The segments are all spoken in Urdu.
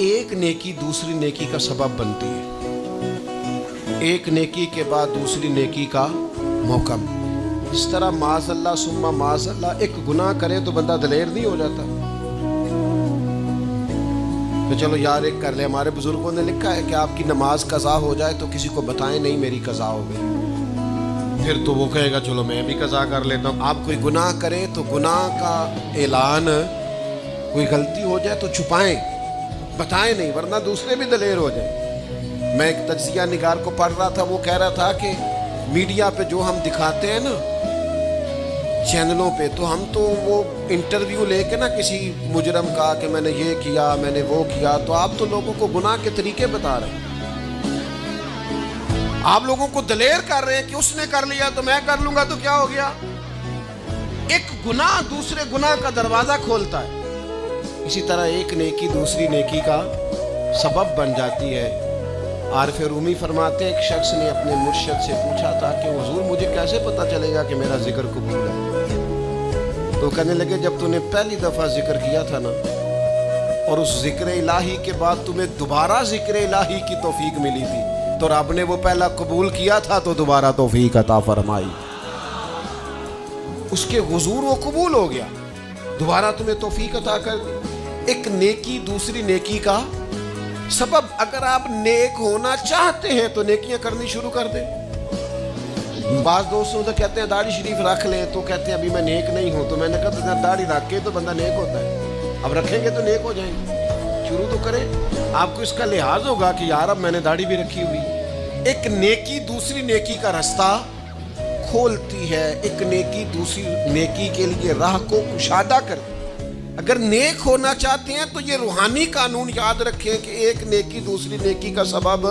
ایک نیکی دوسری نیکی کا سبب بنتی ہے، ایک نیکی کے بعد دوسری نیکی کا موقع۔ اس طرح معاذ اللہ ثم معاذ اللہ ایک گناہ کرے تو بندہ دلیر نہیں ہو جاتا کہ چلو یار ایک کر لے۔ ہمارے بزرگوں نے لکھا ہے کہ آپ کی نماز قضا ہو جائے تو کسی کو بتائیں نہیں میری قضا ہو گئی، پھر تو وہ کہے گا چلو میں بھی قضا کر لیتا ہوں۔ آپ کوئی گناہ کریں تو گناہ کا اعلان، کوئی غلطی ہو جائے تو چھپائیں، بتائیں نہیں، ورنہ دوسرے بھی دلیر ہو جائیں۔ میں ایک تجزیہ نگار کو پڑھ رہا تھا، وہ کہہ رہا تھا کہ میڈیا پہ جو ہم دکھاتے ہیں نا چینلوں پہ، تو ہم تو وہ انٹرویو لے کے نا کسی مجرم کا کہ میں نے یہ کیا میں نے وہ کیا، تو آپ تو لوگوں کو گناہ کے طریقے بتا رہے ہیں، آپ لوگوں کو دلیر کر رہے ہیں کہ اس نے کر لیا تو میں کر لوں گا تو کیا ہو گیا۔ ایک گناہ دوسرے گناہ کا دروازہ کھولتا ہے، اسی طرح ایک نیکی دوسری نیکی کا سبب بن جاتی ہے۔ عارف رومی فرماتے ہیں ایک شخص نے اپنے مرشد سے پوچھا تھا کہ حضور مجھے کیسے پتہ چلے گا کہ میرا ذکر قبول ہے؟ تو کہنے لگے جب تو نے پہلی دفعہ ذکر کیا تھا نا اور اس ذکر الہی کے بعد تمہیں دوبارہ ذکر الہی کی توفیق ملی تھی تو رب نے وہ پہلا قبول کیا تھا تو دوبارہ توفیق عطا فرمائی، اس کے حضور وہ قبول ہو گیا، دوبارہ تمہیں توفیق عطا کر دی۔ ایک نیکی دوسری نیکی کا سبب۔ اگر آپ نیک ہونا چاہتے ہیں تو نیکیاں کرنی شروع کر دیں۔ بعض دوستوں سے کہتے ہیں داڑھی شریف رکھ لیں تو کہتے ہیں ابھی میں نیک نہیں ہوں، تو میں نے کہا داڑھی رکھ کے تو بندہ نیک ہوتا ہے، اب رکھیں گے تو نیک ہو جائیں گے، شروع تو کریں۔ آپ کو اس کا لحاظ ہوگا کہ یار اب میں نے داڑھی بھی رکھی ہوئی۔ ایک نیکی دوسری نیکی کا راستہ کھولتی ہے، ایک نیکی دوسری نیکی کے لیے راہ کو کشادہ کرتی۔ اگر نیک ہونا چاہتے ہیں تو یہ روحانی قانون یاد رکھیں کہ ایک نیکی دوسری نیکی کا سبب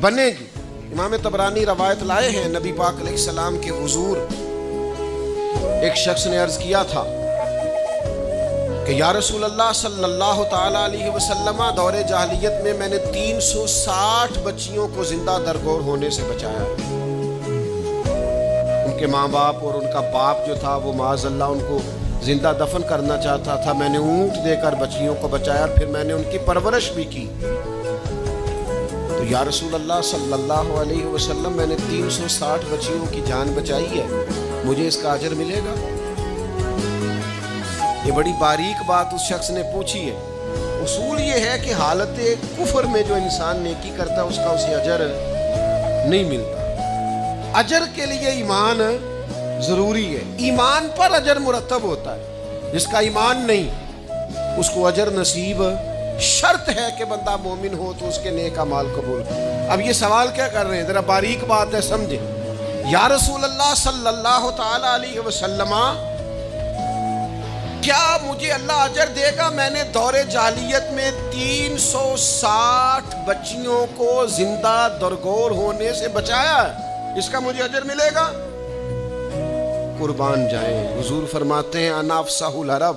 بنے گی۔ امام طبرانی روایت لائے ہیں نبی پاک علیہ السلام کے حضور ایک شخص نے عرض کیا تھا کہ یا رسول اللہ صلی اللہ تعالی علیہ وسلم، دور جاہلیت میں نے 360 بچیوں کو زندہ درگور ہونے سے بچایا۔ ان کے ماں باپ اور ان کا باپ جو تھا وہ معاذ اللہ ان کو زندہ دفن کرنا چاہتا تھا، میں نے اونٹ دے کر بچیوں کو بچایا، پھر میں نے ان کی پرورش بھی کی۔ تو یا رسول اللہ صلی اللہ علیہ وسلم میں نے 360 بچیوں کی جان بچائی ہے، مجھے اس کا اجر ملے گا؟ یہ بڑی باریک بات اس شخص نے پوچھی ہے۔ اصول یہ ہے کہ حالت کفر میں جو انسان نیکی کرتا ہے اس کا اسے اجر نہیں ملتا۔ اجر کے لیے ایمان ضروری ہے، ایمان پر اجر مرتب ہوتا ہے، جس کا ایمان نہیں اس کو اجر نصیب شرط ہے کہ بندہ مومن ہو تو اس کے نیک اعمال قبول۔ اب یہ سوال کیا کر رہے ہیں، ذرا باریک بات ہے سمجھیں۔ یا رسول اللہ صلی اللہ تعالی علیہ وسلم، کیا مجھے اللہ اجر دے گا؟ میں نے دور جاہلیت میں 360 بچیوں کو زندہ درگور ہونے سے بچایا ہے، اس کا مجھے اجر ملے گا؟ قربان جائیں، حضور فرماتے ہیں انا افصح العرب،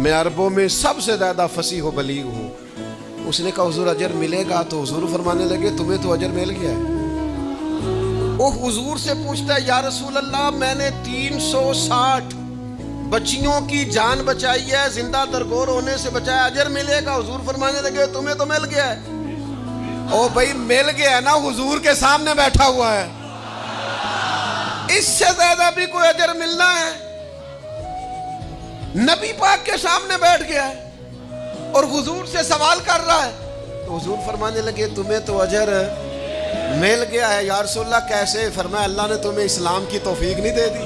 میں عربوں میں سب سے زیادہ فصیح و بلیغ ہوں۔ اس نے کہا حضور اجر ملے گا؟ تو حضور فرمانے لگے تمہیں تو اجر مل گیا ہے۔ وہ حضور سے پوچھتا ہے یا رسول اللہ میں نے 360 بچیوں کی جان بچائی ہے، زندہ درگور ہونے سے بچایا، اجر ملے گا؟ حضور فرمانے لگے تمہیں تو مل گیا ہے۔ او بھائی مل گیا ہے نا، حضور کے سامنے بیٹھا ہوا ہے، اس سے زیادہ بھی کوئی اجر ملنا ہے؟ نبی پاک کے سامنے بیٹھ گیا ہے اور حضور سے سوال کر رہا ہے، تو حضور فرمانے لگے تمہیں تو اجر مل گیا ہے۔ یا رسول اللہ کیسے؟ فرمایا اللہ نے تمہیں اسلام کی توفیق نہیں دے دی؟